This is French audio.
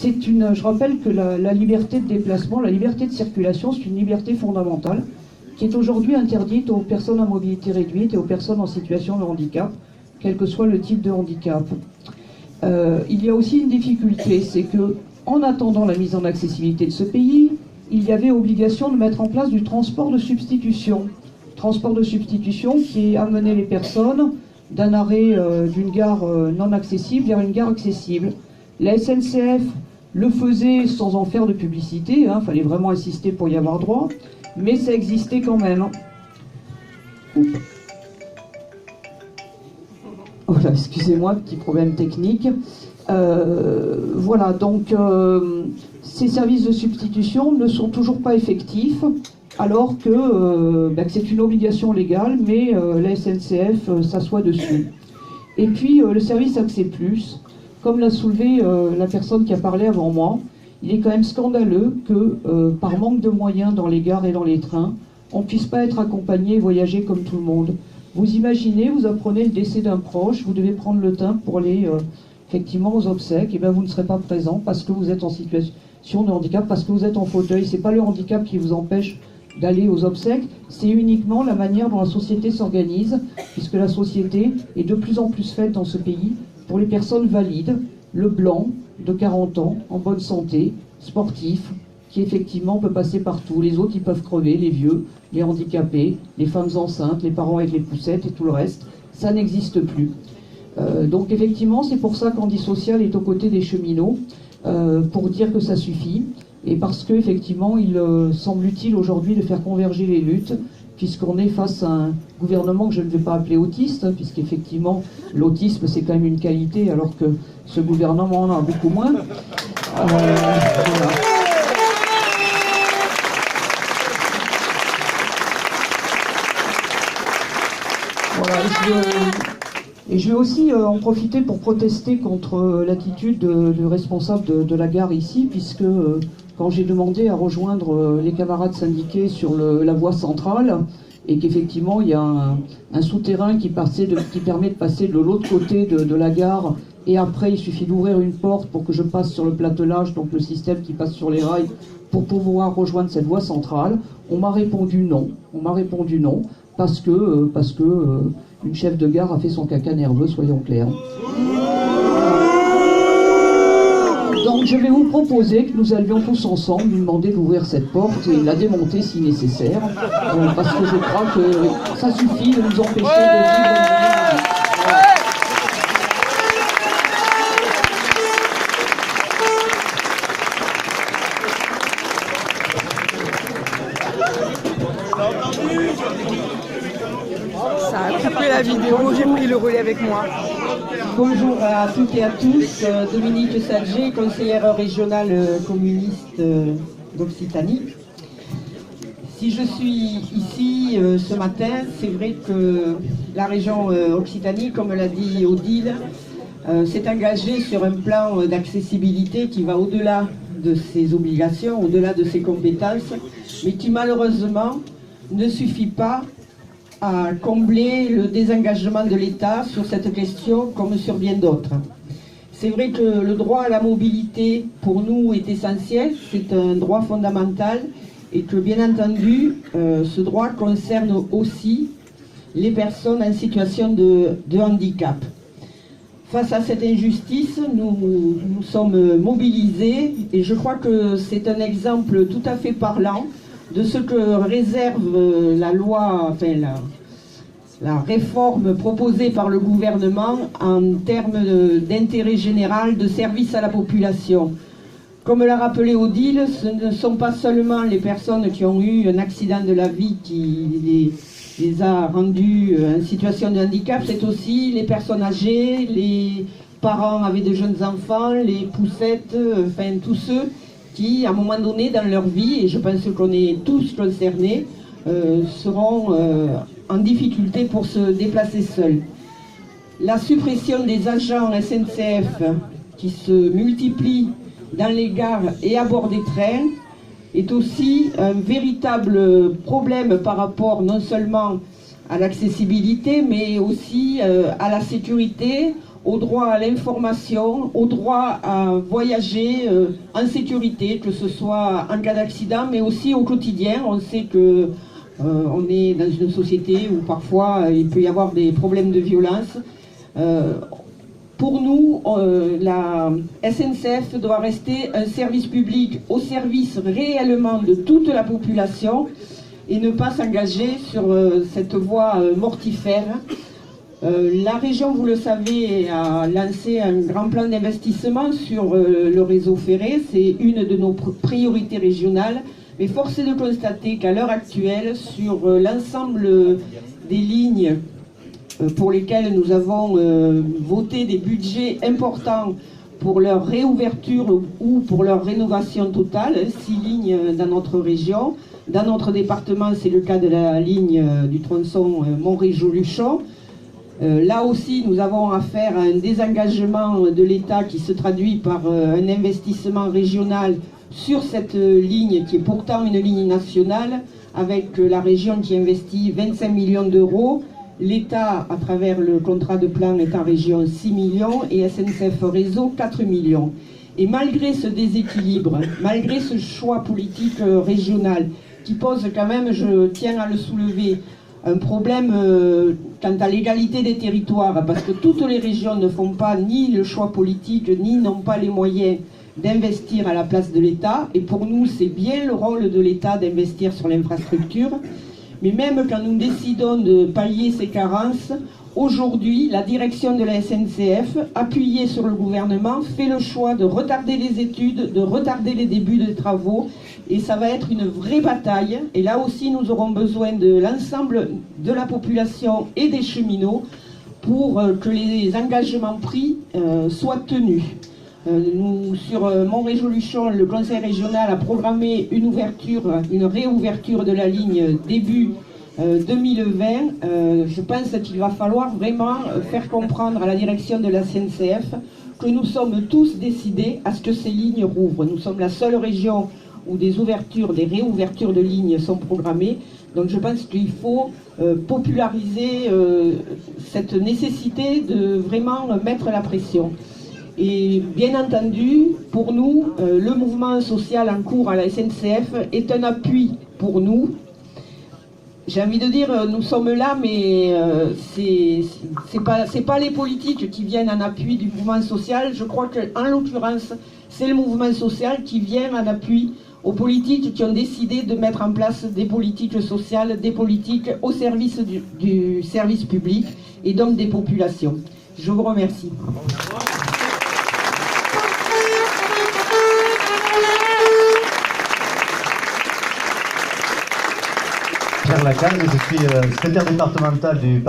je rappelle que la liberté de déplacement, la liberté de circulation, c'est une liberté fondamentale qui est aujourd'hui interdite aux personnes à mobilité réduite et aux personnes en situation de handicap, quel que soit le type de handicap. Il y a aussi une difficulté, c'est que en attendant la mise en accessibilité de ce pays, il y avait obligation de mettre en place du transport de substitution. Transport de substitution qui amenait les personnes d'un arrêt d'une gare non accessible vers une gare accessible. La SNCF le faisait sans en faire de publicité, il fallait vraiment insister pour y avoir droit, mais ça existait quand même. Voilà, excusez-moi, petit problème technique. Voilà, donc ces services de substitution ne sont toujours pas effectifs, alors que c'est une obligation légale, mais la SNCF s'assoit dessus. Et puis le service Accès Plus, comme l'a soulevé la personne qui a parlé avant moi, il est quand même scandaleux que par manque de moyens dans les gares et dans les trains, on ne puisse pas être accompagné et voyager comme tout le monde. Vous imaginez, vous apprenez le décès d'un proche, vous devez prendre le train pour aller effectivement aux obsèques, et bien vous ne serez pas présent parce que vous êtes en situation de handicap, parce que vous êtes en fauteuil. C'est pas le handicap qui vous empêche d'aller aux obsèques, c'est uniquement la manière dont la société s'organise, puisque la société est de plus en plus faite dans ce pays pour les personnes valides, le blanc de 40 ans, en bonne santé, sportif, qui effectivement peut passer partout. Les autres, ils peuvent crever, les vieux, les handicapés, les femmes enceintes, les parents avec les poussettes et tout le reste. Ça n'existe plus. Donc effectivement, c'est pour ça qu'Andy Social est aux côtés des cheminots, pour dire que ça suffit, et parce qu'effectivement, il semble utile aujourd'hui de faire converger les luttes, puisqu'on est face à un gouvernement que je ne vais pas appeler autiste, puisqu'effectivement, l'autisme, c'est quand même une qualité, alors que ce gouvernement en a beaucoup moins. Voilà. Voilà, et je vais aussi en profiter pour protester contre l'attitude du responsable de la gare ici, puisque quand j'ai demandé à rejoindre les camarades syndiqués sur la voie centrale, et qu'effectivement il y a un souterrain qui permet de passer de l'autre côté de la gare, et après il suffit d'ouvrir une porte pour que je passe sur le platelage, donc le système qui passe sur les rails, pour pouvoir rejoindre cette voie centrale, on m'a répondu non. On m'a répondu non. Parce que une chef de gare a fait son caca nerveux, soyons clairs. Donc je vais vous proposer que nous allions tous ensemble lui demander d'ouvrir cette porte et la démonter si nécessaire, parce que je crois que ça suffit de nous empêcher de vivre. Ça a coupé la vidéo, j'ai pris le relais avec moi. Bonjour à toutes et à tous, Dominique Sadger, conseillère régionale communiste d'Occitanie. Si je suis ici ce matin, c'est vrai que la région Occitanie, comme l'a dit Odile, s'est engagée sur un plan d'accessibilité qui va au-delà de ses obligations, au-delà de ses compétences, mais qui malheureusement ne suffit pas à combler le désengagement de l'État sur cette question comme sur bien d'autres. C'est vrai que le droit à la mobilité pour nous est essentiel, c'est un droit fondamental et que bien entendu ce droit concerne aussi les personnes en situation de handicap. Face à cette injustice, nous sommes mobilisés et je crois que c'est un exemple tout à fait parlant de ce que réserve la loi, enfin la réforme proposée par le gouvernement en termes d'intérêt général, de service à la population. Comme l'a rappelé Odile, ce ne sont pas seulement les personnes qui ont eu un accident de la vie qui les a rendus en situation de handicap, c'est aussi les personnes âgées, les parents avec de jeunes enfants, les poussettes, enfin tous ceux qui, à un moment donné dans leur vie, et je pense qu'on est tous concernés, seront en difficulté pour se déplacer seuls. La suppression des agents SNCF qui se multiplient dans les gares et à bord des trains est aussi un véritable problème par rapport non seulement à l'accessibilité, mais aussi à la sécurité, au droit à l'information, au droit à voyager en sécurité, que ce soit en cas d'accident, mais aussi au quotidien. On sait que on est dans une société où parfois il peut y avoir des problèmes de violence. Pour nous, la SNCF doit rester un service public au service réellement de toute la population et ne pas s'engager sur cette voie mortifère. La région, vous le savez, a lancé un grand plan d'investissement sur le réseau ferré. C'est une de nos priorités régionales. Mais force est de constater qu'à l'heure actuelle, sur l'ensemble des lignes pour lesquelles nous avons voté des budgets importants pour leur réouverture ou pour leur rénovation totale, 6 lignes dans notre région. Dans notre département, c'est le cas de la ligne du tronçon Montrégeau-Luchon. Là aussi, nous avons affaire à un désengagement de l'État qui se traduit par un investissement régional sur cette ligne qui est pourtant une ligne nationale, avec la région qui investit 25 millions d'euros, l'État à travers le contrat de plan État-région 6 millions et SNCF Réseau 4 millions. Et malgré ce déséquilibre, malgré ce choix politique régional qui pose quand même, je tiens à le soulever, un problème quant à l'égalité des territoires, parce que toutes les régions ne font pas ni le choix politique, ni n'ont pas les moyens d'investir à la place de l'État. Et pour nous, c'est bien le rôle de l'État d'investir sur l'infrastructure. Mais même quand nous décidons de pallier ces carences, aujourd'hui, la direction de la SNCF, appuyée sur le gouvernement, fait le choix de retarder les études, de retarder les débuts des travaux. Et ça va être une vraie bataille. Et là aussi, nous aurons besoin de l'ensemble de la population et des cheminots pour que les engagements pris soient tenus. Nous, sur Montrégeau-Luchon, le conseil régional a programmé une réouverture de la ligne début 2020. Je pense qu'il va falloir vraiment faire comprendre à la direction de la SNCF que nous sommes tous décidés à ce que ces lignes rouvrent. Nous sommes la seule région où des réouvertures de lignes sont programmées. Donc je pense qu'il faut populariser cette nécessité de vraiment mettre la pression. Et bien entendu, pour nous, le mouvement social en cours à la SNCF est un appui pour nous. J'ai envie de dire, nous sommes là, mais c'est pas les politiques qui viennent en appui du mouvement social. Je crois qu'en l'occurrence, c'est le mouvement social qui vient en appui aux politiques qui ont décidé de mettre en place des politiques sociales, des politiques au service du service public et donc des populations. Je vous remercie. Pierre Lacaille, je suis secrétaire départemental du parti